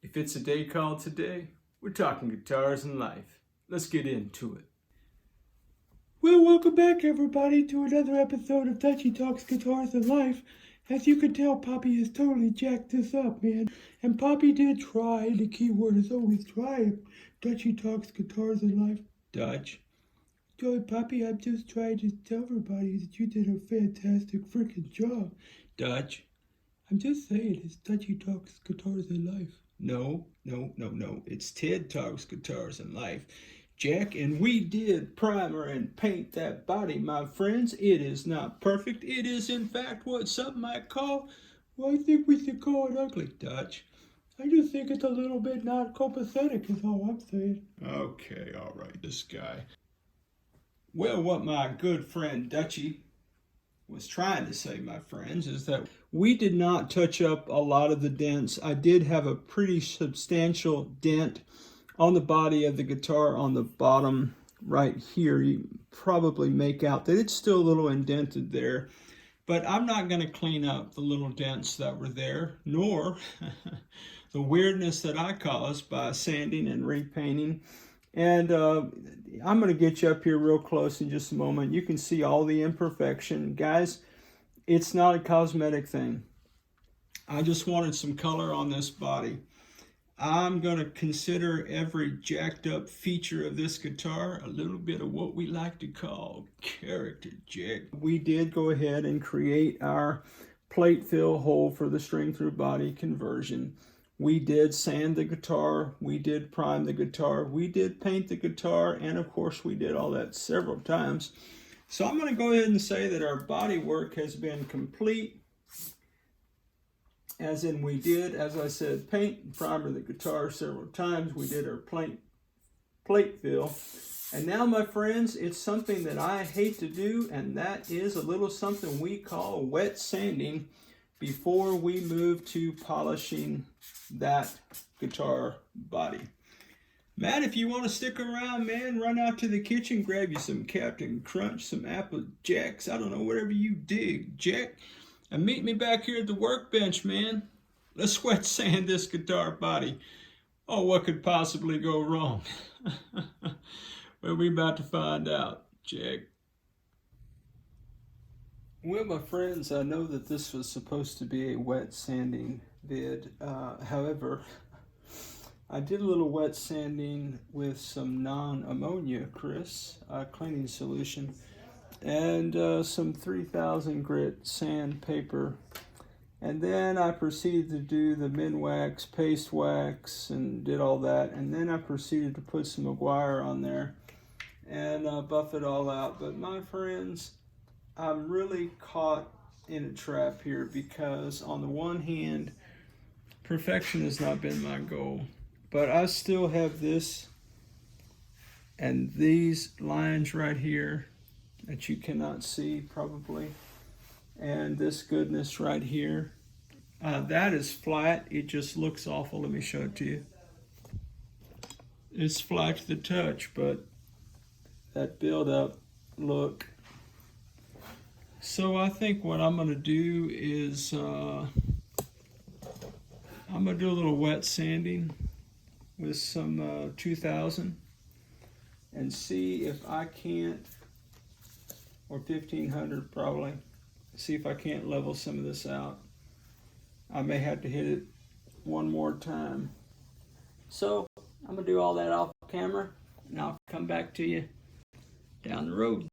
If it's a day called today, we're talking guitars and life. Let's get into it. Well, welcome back everybody to another episode of Dutchy Talks Guitars and Life. As you can tell, Poppy has totally jacked this up, man. And Poppy did try, the key word is always try. Dutchy Talks Guitars and Life. Dutch. Joey, Poppy, I'm just trying to tell everybody that you did a fantastic freaking job. Dutch. I'm just saying, it's Dutchy Talks Guitars and Life. No. It's Ted Talks Guitars and Life. Jack, and we did primer and paint that body, my friends. It is not perfect. It is, in fact, what some might call, well, I think we should call it ugly, Dutch. I just think it's a little bit not copacetic is all I'm saying. Okay, all right, this guy. Well, what my good friend Dutchy was trying to say, my friends, is that we did not touch up a lot of the dents. I did have a pretty substantial dent on the body of the guitar on the bottom right here. You probably make out that it's still a little indented there, but I'm not going to clean up the little dents that were there, nor the weirdness that I caused by sanding and repainting. And I'm going to get you up here real close in just a moment. You can see all the imperfection. Guys, it's not a cosmetic thing. I just wanted some color on this body. I'm going to consider every jacked up feature of this guitar a little bit of what we like to call character, Jack. We did go ahead and create our plate fill hole for the string through body conversion. We did sand the guitar, we did prime the guitar, we did paint the guitar, and of course we did all that several times. So I'm going to go ahead and say that our body work has been complete. As in we did, as I said, paint and primer the guitar several times. We did our plate fill. And now, my friends, it's something that I hate to do, and that is a little something we call wet sanding before we move to polishing that guitar body. Matt, if you want to stick around, man, run out to the kitchen, grab you some Captain Crunch, some Apple Jacks, I don't know, whatever you dig, Jack. And meet me back here at the workbench, man. Let's wet sand this guitar body. Oh, what could possibly go wrong? Well, we're about to find out, Jack. Well, my friends, I know that this was supposed to be a wet sanding vid. However, I did a little wet sanding with some non-ammonia, cleaning solution, and some 3000 grit sandpaper. And then I proceeded to do the min wax, paste wax, and did all that. And then I proceeded to put some Guyker on there and buff it all out. But my friends, I'm really caught in a trap here because on the one hand, perfection has not been my goal. But I still have this and these lines right here that you cannot see probably, and this goodness right here. That is flat. It just looks awful. Let me show it to you. It's flat to the touch, but that build-up look. So I think what I'm going to do is I'm going to do a little wet sanding with some 2000 and see if I can't, or 1500 probably, see if I can't level some of this out. I may have to hit it one more time. So I'm going to do all that off camera, and I'll come back to you down the road.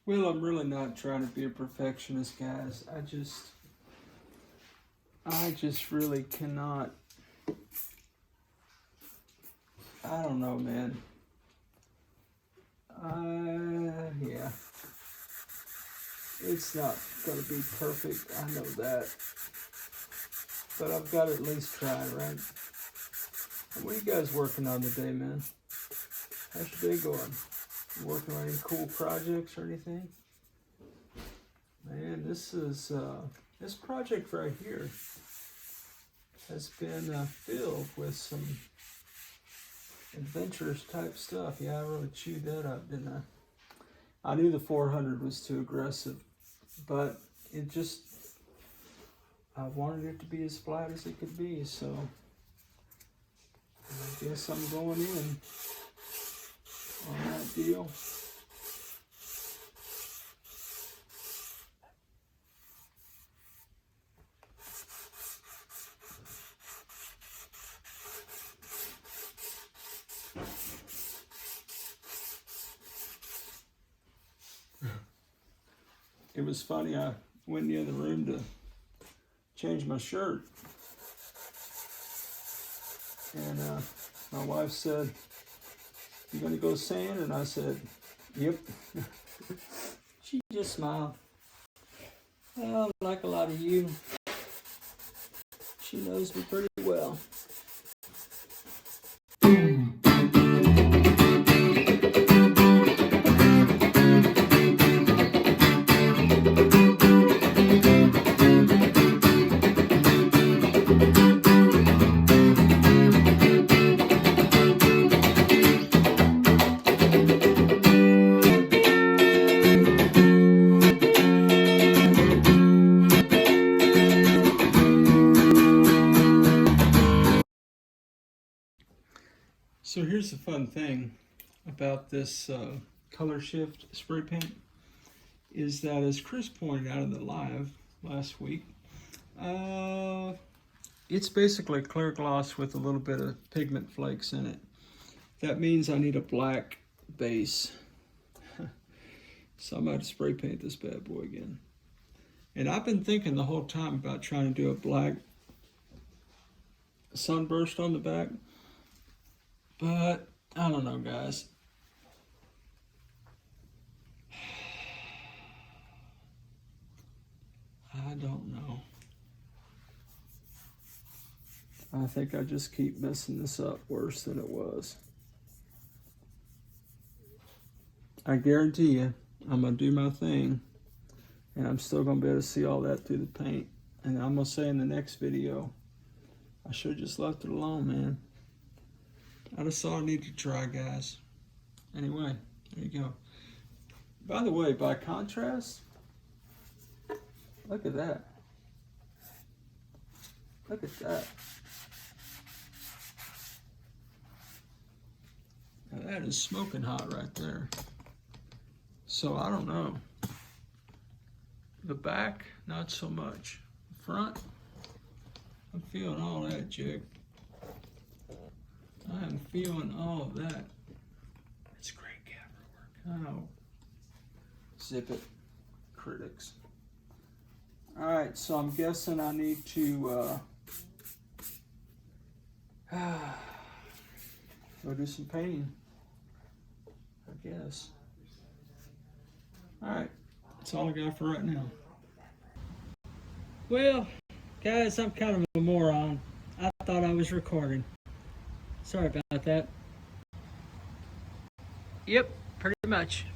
Well, I'm really not trying to be a perfectionist, guys. I just really cannot. I don't know, man. Yeah. It's not going to be perfect. I know that. but I've got to at least try, right? And what are you guys working on today, man? How's your day going? You working on any cool projects or anything? Man, this project right here has been filled with some adventurous type stuff. Yeah, I really chewed that up, didn't I? I knew the 400 was too aggressive, but I wanted it to be as flat as it could be, so I guess I'm going in on that deal. It was funny, I went in the other room to change my shirt, and my wife said, "You gonna go sand?" And I said, "Yep." She just smiled. Well, like a lot of you, she knows me pretty well. So here's the fun thing about this color shift spray paint is that, as Chris pointed out in the live last week, it's basically clear gloss with a little bit of pigment flakes in it. That means I need a black base. So I'm about to spray paint this bad boy again. And I've been thinking the whole time about trying to do a black sunburst on the back. But I don't know, guys. I don't know. I think I just keep messing this up worse than it was. I guarantee you, I'm going to do my thing, and I'm still going to be able to see all that through the paint. And I'm going to say in the next video, I should have just left it alone, man. I just saw I needed to try, guys. Anyway, there you go. By the way, by contrast, look at that. Look at that. Now that is smoking hot right there. So I don't know. The back, not so much. The front, I'm feeling all that, jig. I am feeling all of that. It's great camera work. Oh. Zip it, critics. All right, so I'm guessing I need to go do some painting, I guess. All right, that's all I got for right now. Well, guys, I'm kind of a moron. I thought I was recording. Sorry about that. Yep, pretty much.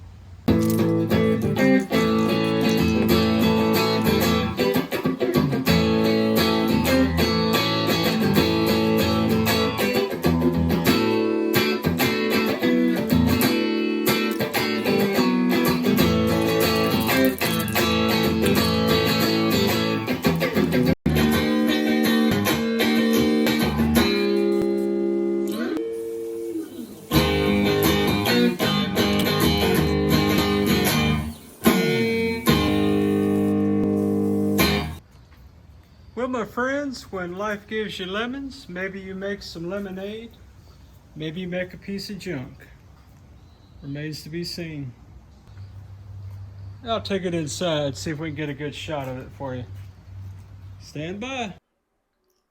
Well, my friends, when life gives you lemons, maybe you make some lemonade, maybe you make a piece of junk. Remains to be seen. I'll take it inside, see if we can get a good shot of it for you. Stand by.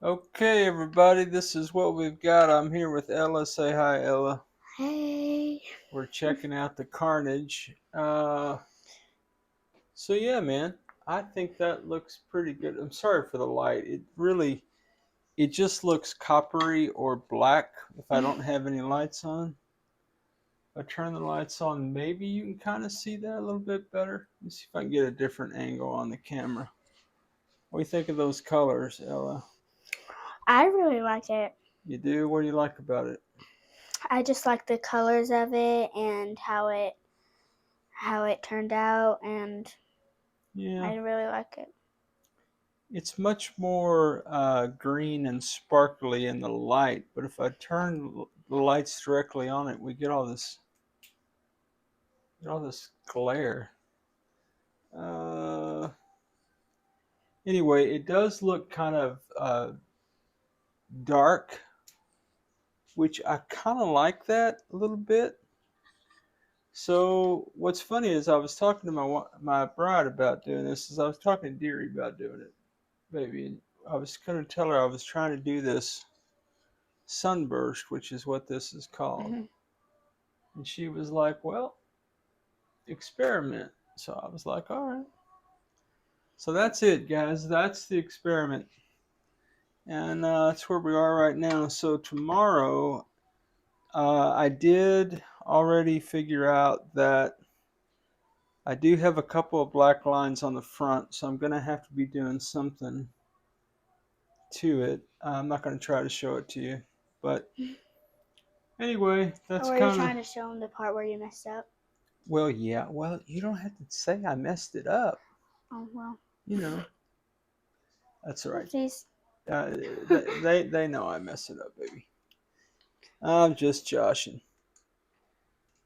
Okay, everybody, this is what we've got. I'm here with Ella. Say hi, Ella. Hey. We're checking out the carnage. So yeah, man, I think that looks pretty good. I'm sorry for the light. It really, it just looks coppery or black if I don't have any lights on. If I turn the lights on, maybe you can kind of see that a little bit better. Let me see if I can get a different angle on the camera. What do you think of those colors, Ella? I really like it. You do? What do you like about it? I just like the colors of it and how it turned out, and Yeah. I really like it. It's much more green and sparkly in the light, but if I turn the lights directly on it, we get all this glare. Anyway, it does look kind of dark, which I kind of like that a little bit. So what's funny is I was talking to my bride about doing this. Is I was talking to Deary about doing it, baby. And I was going to tell her I was trying to do this sunburst, which is what this is called. Mm-hmm. And she was like, well, experiment. So I was like, all right. So that's it, guys. That's the experiment. And that's where we are right now. So tomorrow, I did already figure out that I do have a couple of black lines on the front. So I'm going to have to be doing something to it. I'm not going to try to show it to you. But anyway, that's Or are you kind of... trying to show them the part where you messed up? Well, yeah. Well, you don't have to say I messed it up. Oh, well. You know. That's all right. Please. They know I mess it up, baby. I'm just joshing.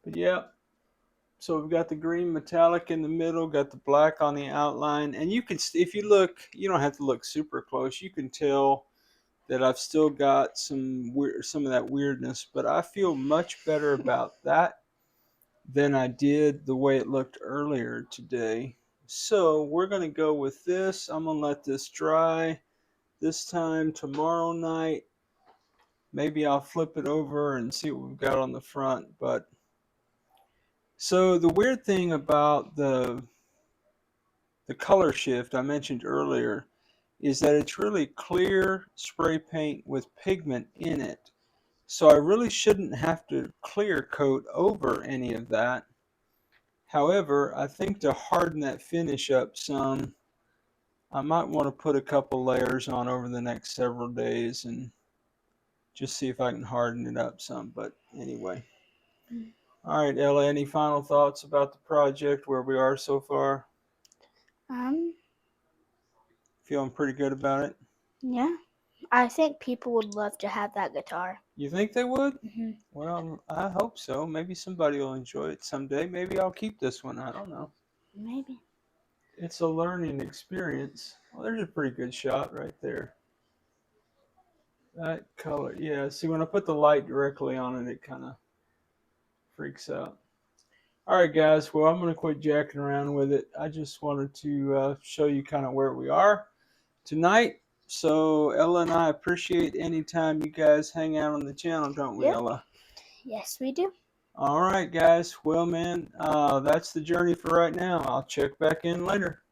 But yeah. So we've got the green metallic in the middle, got the black on the outline, and you can, if you look, you don't have to look super close. You can tell that I've still got some of that weirdness, but I feel much better about that than I did the way it looked earlier today. So we're going to go with this. I'm going to let this dry. This time tomorrow night, maybe I'll flip it over and see what we've got on the front. But so the weird thing about the color shift I mentioned earlier is that it's really clear spray paint with pigment in it. So I really shouldn't have to clear coat over any of that. However, I think to harden that finish up some, I might want to put a couple layers on over the next several days and just see if I can harden it up some. But anyway. All right, Ella, any final thoughts about the project, where we are so far? Feeling pretty good about it? Yeah. I think people would love to have that guitar. You think they would? Mm-hmm. Well, I hope so. Maybe somebody will enjoy it someday. Maybe I'll keep this one. I don't know. Maybe. It's a learning experience. Well, there's a pretty good shot right there. That color, yeah. See, when I put the light directly on it, it kind of freaks out. All right, guys. Well, I'm going to quit jacking around with it. I just wanted to show you kind of where we are tonight. So Ella and I appreciate any time you guys hang out on the channel, don't we, Yep. Ella? Yes, we do. All right, guys. Well, man, that's the journey for right now. I'll check back in later.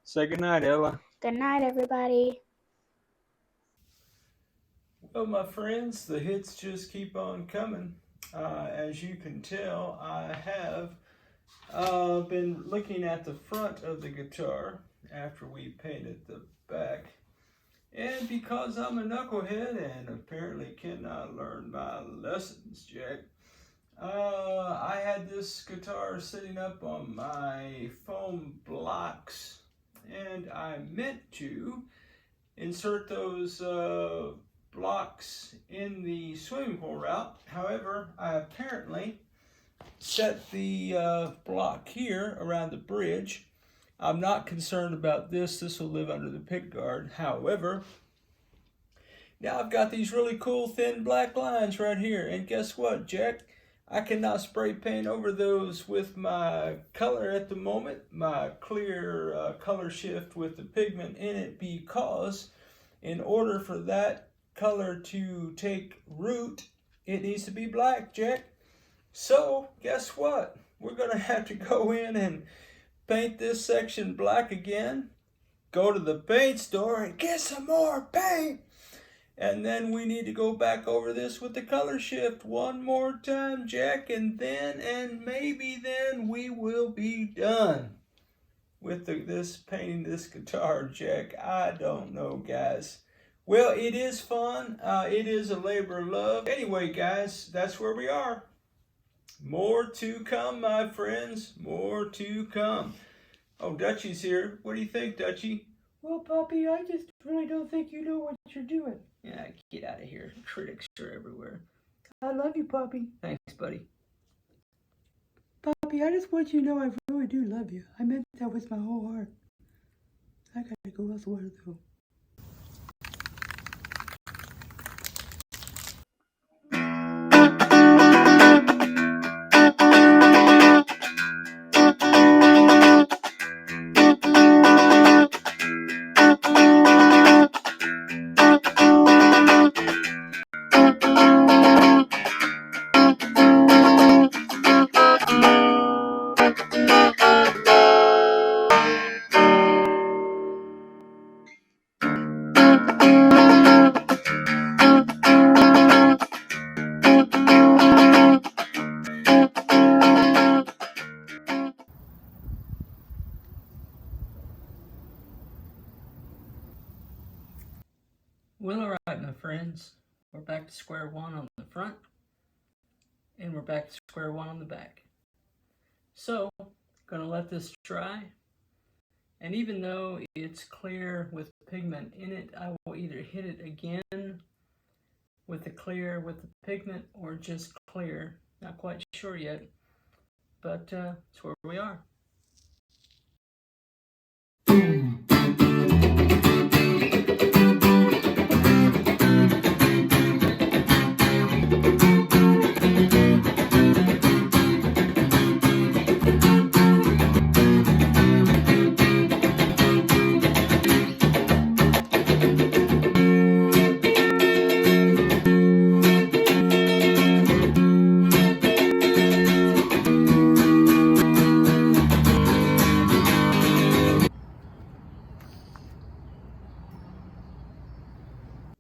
Say good night, Ella. Good night, everybody. Well, my friends, the hits just keep on coming. As you can tell, I have been looking at the front of the guitar after we painted the back. And because I'm a knucklehead and apparently cannot learn my lessons, Jack, I had this guitar sitting up on my foam blocks, and I meant to insert those blocks in the swimming pool route. However, I apparently set the block here around the bridge. I'm not concerned about this. This will live under the pick guard. However, now I've got these really cool thin black lines right here. And guess what, Jack? I cannot spray paint over those with my color at the moment, my clear color shift with the pigment in it, because in order for that color to take root, it needs to be black, Jack. So, guess what? We're going to have to go in and paint this section black again, go to the paint store and get some more paint, And then we need to go back over this with the color shift one more time, Jack, and maybe then we will be done with this painting this guitar, Jack. I don't know, guys. Well, it is fun. It is a labor of love. Anyway, guys, that's where we are. More to come, my friends. More to come. Oh, Dutchie's here. What do you think, Dutchie? Well, Poppy, I just really don't think you know what you're doing. Yeah, get out of here. Critics are everywhere. I love you, Poppy. Thanks, buddy. Poppy, I just want you to know I really do love you. I meant that with my whole heart. I gotta go elsewhere, though. Well, all right, my friends. We're back to square one on the front, and we're back to square one on the back. So, gonna let this dry, and even though it's clear with pigment in it, I will either hit it again with the clear with the pigment or just clear. Not quite sure yet, but it's where we are.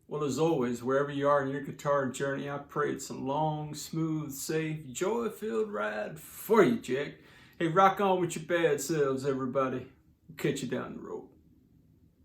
Well, as always, wherever you are in your guitar journey, I pray it's a long, smooth, safe, joy-filled ride for you, Jack. Hey, rock on with your bad selves, everybody. Catch you down the road.